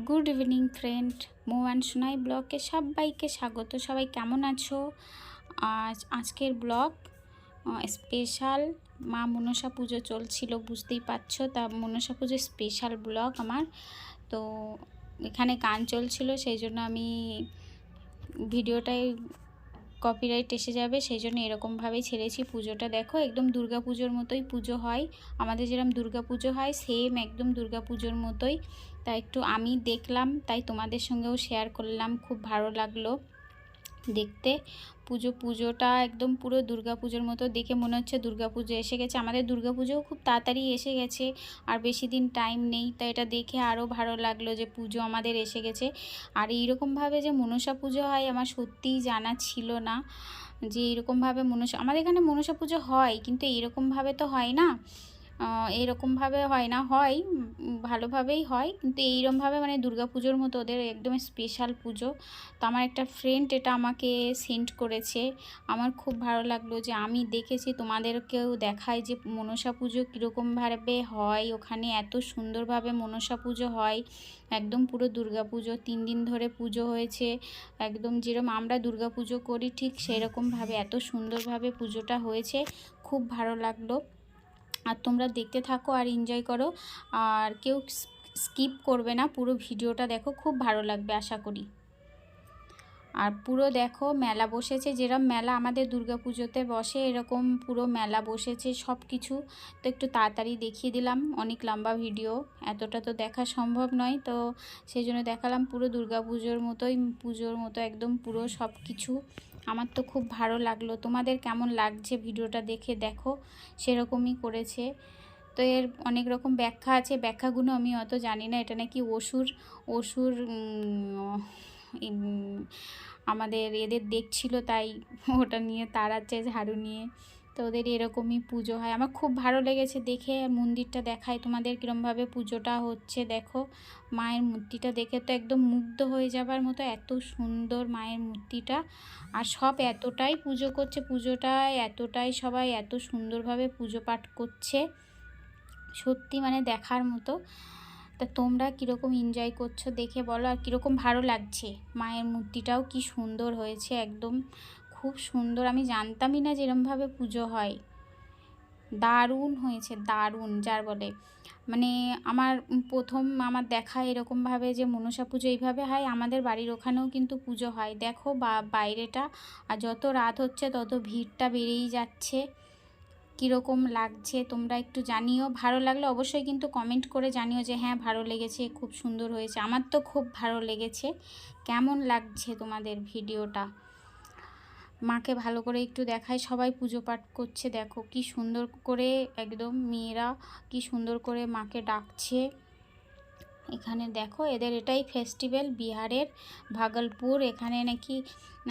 Good evening friend, মোয়ান Sonai ব্লগে সবাইকে স্বাগত। সবাই কেমন আছো? আজকের ব্লগ স্পেশাল মা মনসা পুজো চলছিল, বুঝতেই পারছো। তা মনসা পুজো স্পেশাল ব্লগ আমার। তো এখানে গান চলছিল, সেই জন্য আমি ভিডিওটাই কপিরাইট এসে যাবে, সেই জন্য এরকমভাবেই ছেড়েছি। পুজোটা দেখো, একদম দুর্গা পুজোর মতোই পুজো হয়। আমাদের যেরকম দুর্গা পুজো হয় সেম একদম দুর্গা পুজোর মতোই। তাই একটু আমি দেখলাম, তাই তোমাদের সঙ্গেও শেয়ার করলাম। খুব ভালো লাগলো দেখতে। পুজোটা একদম পুরো দুর্গা পুজোর মতো, দেখে মনে হচ্ছে দুর্গা পুজো এসে গেছে। আমাদের দুর্গা পুজোও খুব তাড়াতাড়ি এসে গেছে, আর বেশি দিন টাইম নেই। তাই এটা দেখে আরও ভালো লাগলো যে পুজো আমাদের এসে গেছে। আর এইরকমভাবে যে মনসা পুজো হয় আমার সত্যিই জানা ছিল না, যে এইরকমভাবে আমাদের এখানে মনসা পুজো হয়, কিন্তু এইরকমভাবে তো হয় না। এরকমভাবে হয় না, হয় ভালোভাবেই হয়, কিন্তু এইরকমভাবে মানে দুর্গা পুজোর মতো ওদের একদম স্পেশাল পুজো। তো আমার একটা ফ্রেন্ড এটা আমাকে সেন্ড করেছে। আমার খুব ভালো লাগলো যে আমি দেখেছি, তোমাদেরকেও দেখায় যে মনসা পুজো কীরকমভাবে হয়। ওখানে এত সুন্দরভাবে মনসা পুজো হয়, একদম পুরো দুর্গা পুজো 3 দিন ধরে পুজো হয়েছে। একদম যেরকম আমরা দুর্গা পুজো করি ঠিক সেরকমভাবে এত সুন্দরভাবে পুজোটা হয়েছে। খুব ভালো লাগলো। আর তোমরা দেখতে থাকো আর এনজয় করো, আর কেউ স্কিপ করবে না, পুরো ভিডিওটা দেখো, খুব ভালো লাগবে আশা করি। আর পুরো দেখো মেলা বসেছে, যেরকম মেলা আমাদের দুর্গা পুজোতে বসে এরকম পুরো মেলা বসেছে সব কিছু। তো একটু তাড়াতাড়ি দেখিয়ে দিলাম, অনেক লম্বা ভিডিও, এতটা তো দেখা সম্ভব নয়। তো সেই জন্য দেখালাম পুরো দুর্গা পুজোর মতোই, পুজোর মতো একদম পুরো সব কিছু। আমার তো খুব ভালো লাগলো। তোমাদের কেমন লাগছে ভিডিওটা দেখে দেখো, সেরকমই করেছে। তো এর অনেক রকম ব্যাখ্যা আছে, ব্যাখ্যাগুলো আমি অত জানি না। এটা নাকি অসুর আমাদের এদের দেখছিল, তাই ওটা নিয়ে তাড়াচ্ছে ঝাড়ু নিয়ে। তো ওদের এরকমই পুজো হয়। আমার খুব ভালো লেগেছে দেখে। মন্দিরটা দেখায় তোমাদের কীরমভাবে পুজোটা হচ্ছে। দেখো মায়ের মূর্তিটা দেখে তো একদম মুগ্ধ হয়ে যাবার মতো, এত সুন্দর মায়ের মূর্তিটা। আর সব এতটাই পুজো করছে, পুজোটায় এতটাই সবাই এত সুন্দরভাবে পুজো পাঠ করছে, সত্যি মানে দেখার মতো। তা তোমরা কীরকম এনজয় করছো দেখে বলো, আর কীরকম ভালো লাগছে। মায়ের মূর্তিটাও কি সুন্দর হয়েছে, একদম খুব সুন্দর। আমি জানতামই না যে এরমভাবে পুজো হয়। দারুণ হয়েছে, দারুণ যার বলে। মানে প্রথম আমার দেখা এরকমভাবে যে মনসা পুজো এইভাবে হয়। আমাদের বাড়ির ওখানেও কিন্তু পুজো হয়, দেখো বাইরেটা। আর যত রাত হচ্ছে তত ভিড়টা বেড়েই যাচ্ছে। কীরকম লাগছে তোমরা একটু জানিও। ভালো লাগলে অবশ্যই কিন্তু কমেন্ট করে জানিও যে হ্যাঁ ভালো লেগেছে, খুব সুন্দর হয়েছে। আমার তো খুব ভালো লেগেছে। কেমন লাগছে তোমাদের ভিডিওটা? মাকে ভালো করে একটু দেখায়, সবাই পুজো পাঠ করছে, দেখো কি সুন্দর করে একদম মেয়েরা কি সুন্দর করে মাকে ডাকছে। এখানে দেখো এদের এটাই ফেস্টিভ্যাল, বিহারের ভাগলপুর। এখানে নাকি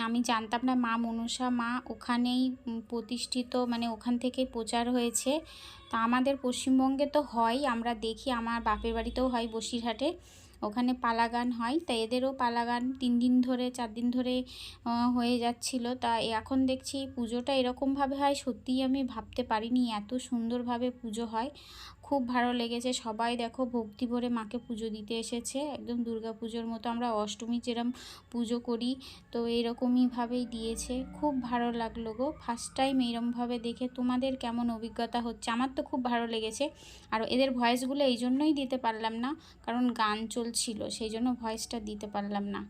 আমি জানতাম না, মা মনসা মা ওখানেই প্রতিষ্ঠিত, মানে ওখান থেকেই প্রচার হয়েছে। তা আমাদের পশ্চিমবঙ্গে তো হয়, আমরা দেখি, আমার বাপের বাড়িতেও হয় বসিরহাটে, ওখানে পালা গান হয়। তা এদেরও পালা গান 3 দিন ধরে 4 দিন ধরে হয়ে যাচ্ছিল। তা এখন দেখছি পুজোটা এরকমভাবে হয়, সত্যিই আমি ভাবতে পারিনি এত সুন্দরভাবে পুজো হয়। খুব ভালো লেগেছে। সবাই দেখো ভক্তি ভরে মাকে পুজো দিতে এসেছে, একদম দুর্গা পুজোর মতো। আমরা অষ্টমী যেরম পুজো করি তো এইরকমইভাবেই দিয়েছে। খুব ভালো লাগলো গো, ফার্স্ট টাইম এইরমভাবে দেখে। তোমাদের কেমন অভিজ্ঞতা হচ্ছে? আমার তো খুব ভালো লেগেছে। আর এদের ভয়েসগুলো এই জন্যই দিতে পারলাম না, কারণ গান চলছিল, সেই জন্য ভয়েসটা দিতে পারলাম না।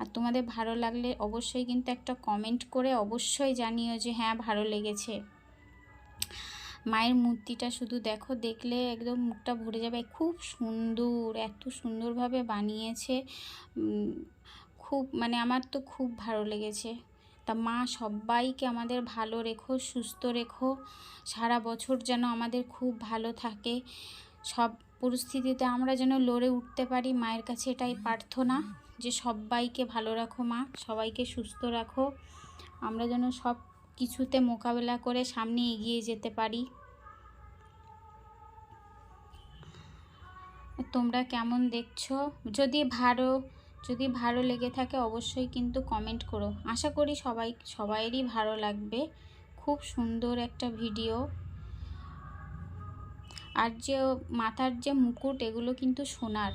আর তোমাদের ভালো লাগলে অবশ্যই কিন্তু একটা কমেন্ট করে অবশ্যই জানিও যে হ্যাঁ ভালো লেগেছে। মায়ের মূর্তিটা শুধু দেখো, দেখলে একদম মুখটা ভরে যাবে। খুব সুন্দর, এত সুন্দরভাবে বানিয়েছে, খুব মানে আমার তো খুব ভালো লেগেছে। তা মা সবাইকে আমাদের ভালো রেখো, সুস্থ রেখো, সারা বছর যেন আমাদের খুব ভালো থাকে। সব পরিস্থিতিতে আমরা যেন লড়ে উঠতে পারি, মায়ের কাছে এটাই প্রার্থনা যে সবাইকে ভালো রাখো মা, সবাইকে সুস্থ রাখো, আমরা যেন সব কিছুতে মোকাবেলা করে সামনে এগিয়ে যেতে পারি। তোমরা কেমন দেখছো? যদি ভালো লেগে থাকে অবশ্যই কিন্তু কমেন্ট করো। আশা করি সবাইয়েরই ভালো লাগবে। খুব সুন্দর একটা ভিডিও। আর যে মাথার যে মুকুট, এগুলো কিন্তু সোনার,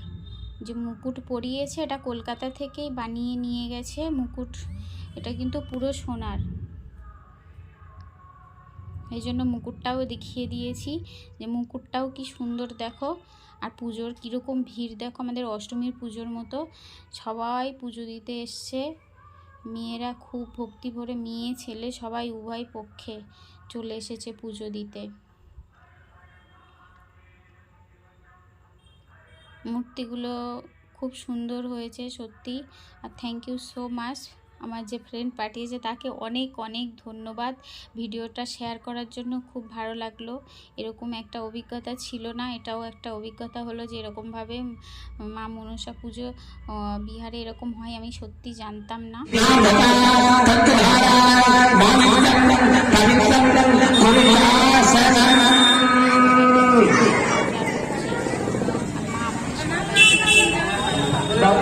যে মুকুট পরিয়েছে এটা কলকাতা থেকেই বানিয়ে নিয়ে গেছে মুকুট, এটা কিন্তু পুরো সোনার, এই জন্য মুকুটটাও দেখিয়ে দিয়েছি যে মুকুটটাও কি সুন্দর দেখো। আর পুজোর কীরকম ভিড় দেখো, আমাদের অষ্টমীর পুজোর মতো সবাই পুজো দিতে এসছে, মেয়েরা খুব ভক্তি ভরে, মেয়ে ছেলে সবাই উভয় পক্ষে চলে এসেছে পুজো দিতে। মূর্তিগুলো খুব সুন্দর হয়েছে সত্যি, আর থ্যাংক ইউ সো মাচ। আমার যে ফ্রেন্ড পাঠিয়েছে তাকে অনেক অনেক ধন্যবাদ ভিডিওটা শেয়ার করার জন্য, খুব ভালো লাগলো। এরকম একটা অভিজ্ঞতা ছিল না, এটাও একটা অভিজ্ঞতা হলো যে এরকমভাবে মা মনসা পুজো বিহারে এরকম হয়, আমি সত্যি জানতাম না।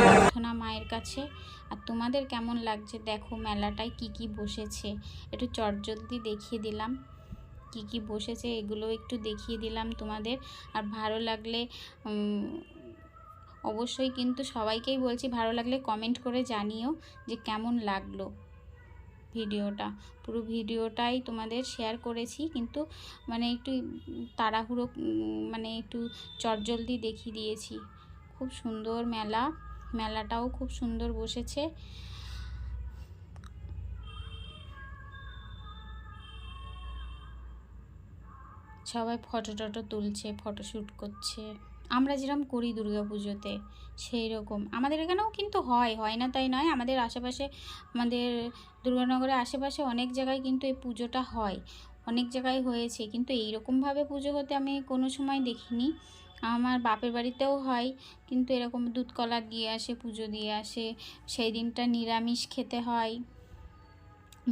প্রার্থনা মায়ের কাছে। আর তোমাদের কেমন লাগছে দেখো, মেলাটায় কি কি বসেছে একটু চটজলদি দেখিয়ে দিলাম, কি কি বসেছে এগুলো একটু দেখিয়ে দিলাম তোমাদের। আর ভালো লাগলে অবশ্যই কিন্তু সবাইকেই বলছি, ভালো লাগলে কমেন্ট করে জানিও যে কেমন লাগলো ভিডিওটা। পুরো ভিডিওটাই তোমাদের শেয়ার করেছি, কিন্তু মানে একটু তাড়াহুড়ো, মানে একটু চটজলদি দেখিয়ে দিয়েছি। খুব সুন্দর মেলাটাও খুব সুন্দর বসেছে। সবাই ফটো টটো তুলছে, ফটোশ্যুট করছে, আমরা যেরকম করি দুর্গাপুজোতে সেই রকম আমাদের এখানেও কিন্তু হয় না তাই নয়, আমাদের আশেপাশে, আমাদের দুর্গানগরের আশেপাশে অনেক জায়গায় কিন্তু এই পুজোটা হয়, অনেক জায়গায় হয়েছে, কিন্তু এইরকমভাবে পুজো হতে আমি কোনো সময় দেখিনি। আমার বাপের বাড়িতেও হয়, কিন্তু এরকম দুধ কলা দিয়ে আসে, পুজো দিয়ে আসে, সেই দিনটা নিরামিষ খেতে হয়।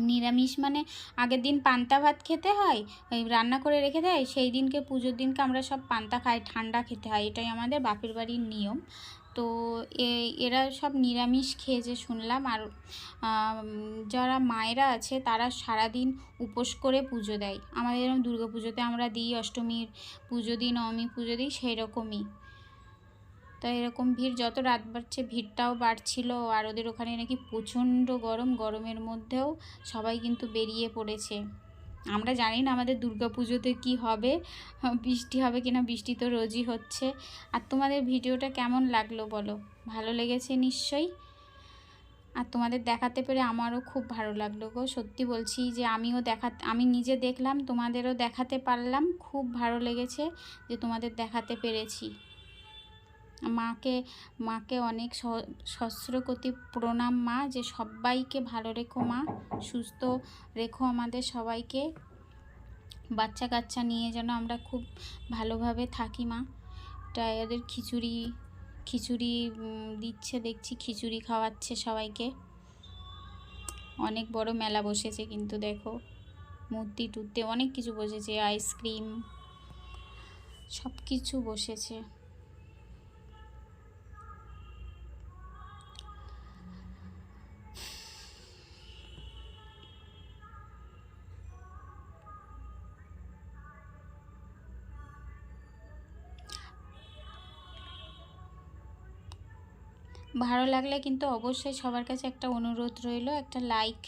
নিরামিষ মানে আগের দিন পান্তা ভাত খেতে হয়, ওই রান্না করে রেখে দেয়, সেই দিনকে পুজোর দিনকে আমরা সব পান্তা খাই, ঠান্ডা খেতে হয়, এটাই আমাদের বাপের বাড়ির নিয়ম। তো এরা সব নিরামিষ খেয়েছে শুনলাম। আর যারা মায়েরা আছে তারা সারাদিন উপোস করে পুজো দেয়, আমাদের এরকম দুর্গা পুজোতে আমরা দিই, অষ্টমীর পুজো দিই, নবমী পুজো দিই, সেই রকমই। তো এরকম ভিড়, যত রাত বাড়ছে ভিড়টাও বাড়ছিল। আর ওদের ওখানে নাকি প্রচণ্ড গরম, গরমের মধ্যেও সবাই কিন্তু বেরিয়ে পড়েছে। আমরা জানি না আমাদের দুর্গা পুজোতে কী হবে, বৃষ্টি হবে কিনা, বৃষ্টি তো রোজই হচ্ছে। আর তোমাদের ভিডিওটা কেমন লাগলো বলো, ভালো লেগেছে নিশ্চয়ই। আর তোমাদের দেখাতে পেরে আমারও খুব ভালো লাগলো গো, সত্যি বলছি যে আমি নিজে দেখলাম, তোমাদেরও দেখাতে পারলাম, খুব ভালো লেগেছে যে তোমাদের দেখাতে পেরেছি। মাকে অনেক সহস্রকোটি প্রণাম মা, যে সবাইকে ভালো রেখো মা, সুস্থ রেখো আমাদের সবাইকে, বাচ্চা কাচ্চা নিয়ে যেন আমরা খুব ভালোভাবে থাকি মা। তাই ওদের খিচুড়ি দিচ্ছে দেখছি, খিচুড়ি খাওয়াচ্ছে সবাইকে। অনেক বড় মেলা বসেছে কিন্তু দেখো, মূর্তি টুর্তি অনেক কিছু বসেছে, আইসক্রিম সব কিছু বসেছে। ভালো লাগলে কিন্তু অবশ্যই সবার কাছে একটা অনুরোধ রইল, একটা লাইক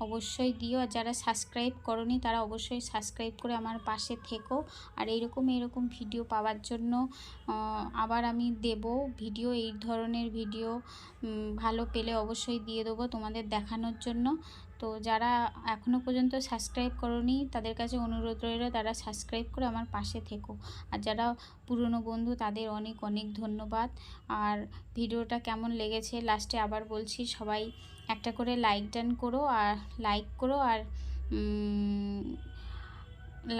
অবশ্যই দিও। আর যারা সাবস্ক্রাইব করনি তারা অবশ্যই সাবস্ক্রাইব করে আমার পাশে থেকো। আর এইরকম ভিডিও পাওয়ার জন্য আবার আমি দেব ভিডিও, এই ধরনের ভিডিও ভালো পেলে অবশ্যই দিয়ে দেবো তোমাদের দেখানোর জন্য। তো যারা এখনও পর্যন্ত সাবস্ক্রাইব করনি তাদের কাছে অনুরোধ রইল, তারা সাবস্ক্রাইব করে আমার পাশে থেকো। আর যারা পুরনো বন্ধু তাদের অনেক অনেক ধন্যবাদ। আর ভিডিওটা কেমন লেগেছে লাস্টে আবার বলছি, সবাই একটা করে লাইক ডান করো, আর লাইক করো, আর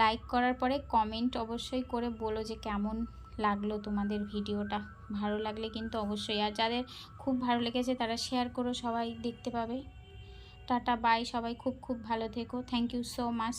লাইক করার পরে কমেন্ট অবশ্যই করে বলো যে কেমন লাগলো তোমাদের ভিডিওটা। ভালো লাগলে কিন্তু অবশ্যই, আর যাদের খুব ভালো লেগেছে তারা শেয়ার করো, সবাই দেখতে পাবে। টাটা বাই, সবাই খুব খুব ভালো থেকো, থ্যাংক ইউ সো মাচ।